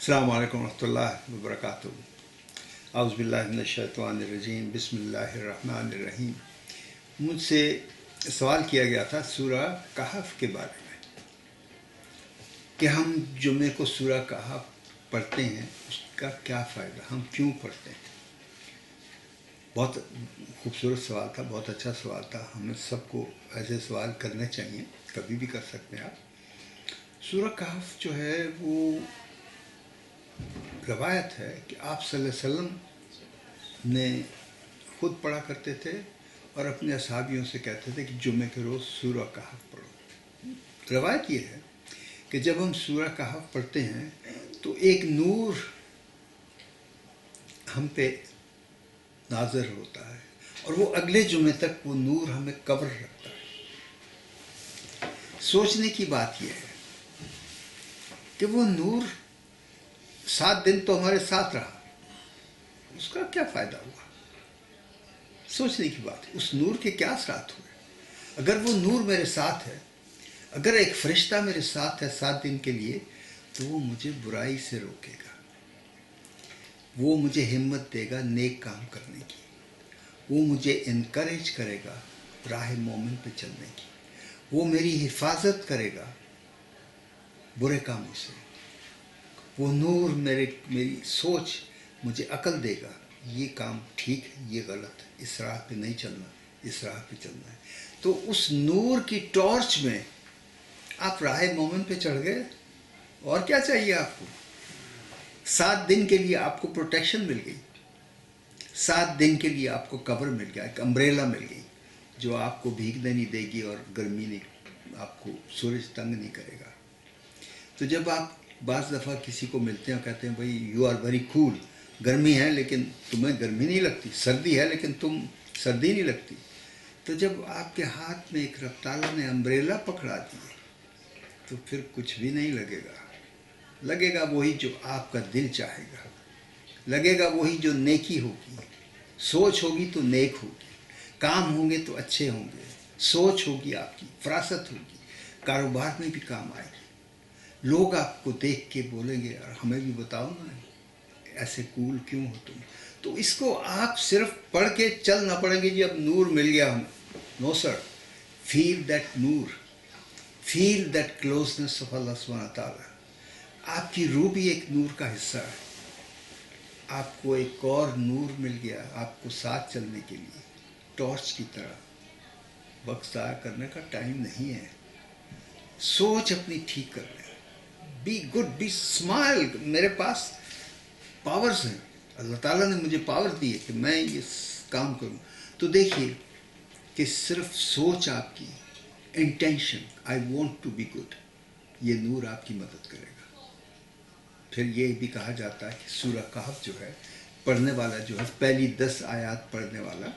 अस्सलाम वालेकुम रहमतुल्लाहि व बरकातुहू। औज़ु बिल्लाहि मिनश शैतानिर रजीम, बिस्मिल्लाहिर रहमानिर रहीम। मुझसे सवाल किया गया था सूरा कहफ के बारे में कि हम जुमे को सूरा कहफ पढ़ते हैं, उसका क्या फ़ायदा, हम क्यों पढ़ते हैं। बहुत खूबसूरत सवाल था, बहुत अच्छा सवाल था। हमें सबको ऐसे सवाल करने चाहिए, कभी भी कर सकते हैं आप। सूरा कहफ जो है वो रवायत है कि आप सल्लल्लाहु अलैहि वसल्लम ने खुद पढ़ा करते थे और अपने असहाबियों से कहते थे कि जुमे के रोज़ सूरा कहफ पढ़ो। रवायत ये है कि जब हम सूरा कहफ पढ़ते हैं तो एक नूर हम पे नाज़र होता है और वो अगले जुमे तक वो नूर हमें कवर रखता है। सोचने की बात यह है कि वो नूर 7 दिन तो हमारे साथ रहा, उसका क्या फ़ायदा हुआ। सोचने की बात है, उस नूर के क्या असरात हुए। अगर वो नूर मेरे साथ है, अगर एक फरिश्ता मेरे साथ है 7 दिन के लिए, तो वो मुझे बुराई से रोकेगा, वो मुझे हिम्मत देगा नेक काम करने की, वो मुझे इनकरेज करेगा राह मोमिन पे चलने की, वो मेरी हिफाजत करेगा बुरे कामों से। वो नूर मेरी सोच मुझे अकल देगा, ये काम ठीक है, ये गलत है, इस राह पे नहीं चलना, इस राह पे चलना है। तो उस नूर की टॉर्च में आप राह मोमिन पे चढ़ गए, और क्या चाहिए आपको। 7 दिन के लिए आपको प्रोटेक्शन मिल गई, 7 दिन के लिए आपको कवर मिल गया, एक अम्ब्रेला मिल गई जो आपको भीगने नहीं देगी और गर्मी नहीं, आपको सूरज तंग नहीं करेगा। तो जब आप बाज़ दफ़ा किसी को मिलते हैं, कहते हैं भाई यू आर वेरी कूल, गर्मी है लेकिन तुम्हें गर्मी नहीं लगती, सर्दी है लेकिन तुम सर्दी नहीं लगती। तो जब आपके हाथ में एक रब ताला ने अम्ब्रेला पकड़ा दिए तो फिर कुछ भी नहीं लगेगा। लगेगा वही जो आपका दिल चाहेगा, लगेगा वही जो नेकी होगी। सोच होगी तो नेक होगी, काम होंगे तो अच्छे होंगे, सोच होगी आपकी, फरासत होगी, कारोबार में भी काम आएगी। लोग आपको देख के बोलेंगे यार हमें भी बताओ ना, ऐसे कूल क्यों हो तुम। तो इसको आप सिर्फ पढ़ के चल ना पड़ेंगे जी अब नूर मिल गया हमें। नो सर, फील दैट नूर, feel that closeness of Allah सुब्हानहू व तआला। आपकी रूह भी एक नूर का हिस्सा है। आपको एक और नूर मिल गया आपको साथ चलने के लिए, टॉर्च की तरह। वक्त ज़ाया करने का टाइम नहीं है, सोच अपनी ठीक कर लें, बी गुड, बी स्माइल। मेरे पास पावर्स हैं, अल्लाह ताला ने मुझे पावर दी है कि मैं ये काम करूं। तो देखिए कि सिर्फ सोच आपकी, intention, I want to be good, ये नूर आपकी मदद करेगा। फिर ये भी कहा जाता है कि सूरा कहफ जो है पढ़ने वाला जो है, पहली 10 आयात पढ़ने वाला,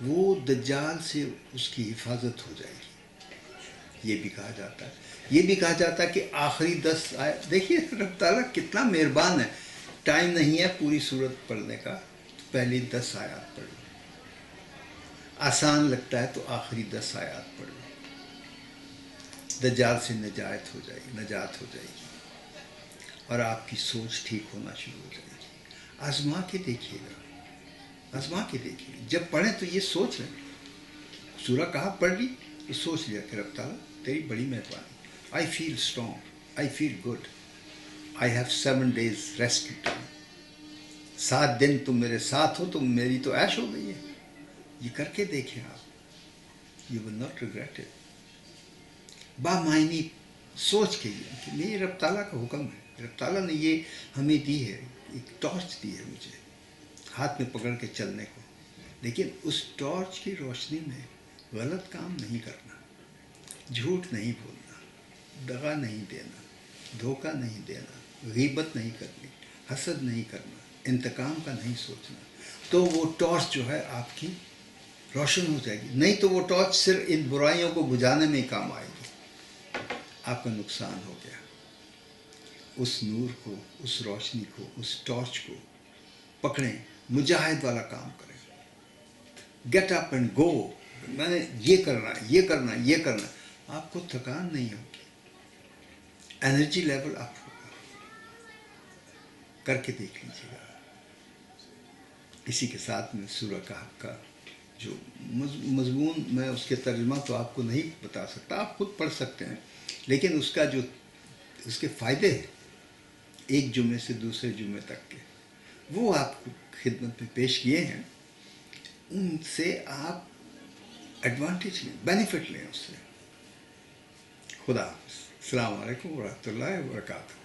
वो दज्जाल से उसकी हिफाजत हो जाएगी, ये भी कहा जाता है। ये भी कहा जाता है कि आखिरी 10 आयत, देखिए रब ताला कितना मेहरबान है। टाइम नहीं है पूरी सूरत पढ़ने का, तो पहली 10 आयत पढ़ लो, आसान लगता है तो आखिरी 10 आयत पढ़ लो, दज्जाल से निजात हो जाएगी और आपकी सोच ठीक होना शुरू हो जाएगी। आजमा के देखिएगा, आजमा के देखिए। जब पढ़ें तो ये सोच लें, सूरा कहफ पढ़ ली तो सोच लिया कि रब ताला तेरी बड़ी मेहरबानी, I feel strong, I feel good, I have 7 days rescue time. 7 दिन तुम मेरे साथ हो तो मेरी तो ऐश हो गई है। ये करके देखें आप, you will not regret it. बामायनी सोच के कि ये रब ताला का हुक्म है, रब ताला ने ये हमें दी है, एक टॉर्च दी है मुझे हाथ में पकड़ के चलने को, लेकिन उस टॉर्च की रोशनी में गलत काम नहीं करना, झूठ नहीं बोलना, दगा नहीं देना, धोखा नहीं देना, गीबत नहीं करनी, हसद नहीं करना, इंतकाम का नहीं सोचना। तो वो टॉर्च जो है आपकी रोशन हो जाएगी। नहीं तो वो टॉर्च सिर्फ इन बुराइयों को बुझाने में ही काम आएगी, आपका नुकसान हो गया। उस नूर को, उस रोशनी को, उस टॉर्च को पकड़ें, मुजाहिद वाला काम करें, गेट अप एंड गो। मैंने ये करना है, ये करना है, ये करना है। आपको थकान नहीं होगी, एनर्जी लेवल अप होगा, کر کے دیکھ لیجیے گا. اسی کے ساتھ میں سورہ کہف کا جو مضمون، میں اس کے ترجمہ تو آپ کو نہیں بتا سکتا، آپ خود پڑھ سکتے ہیں، لیکن اس کا جو اس کے فائدے ہیں ایک جمعے سے دوسرے جمعے تک کے، وہ آپ کو خدمت میں پیش کیے ہیں. ان سے آپ ایڈوانٹیج لیں، بینیفٹ لیں اس سے. خدا حافظ. السلام علیکم ورحمۃ اللہ وبرکاتہ.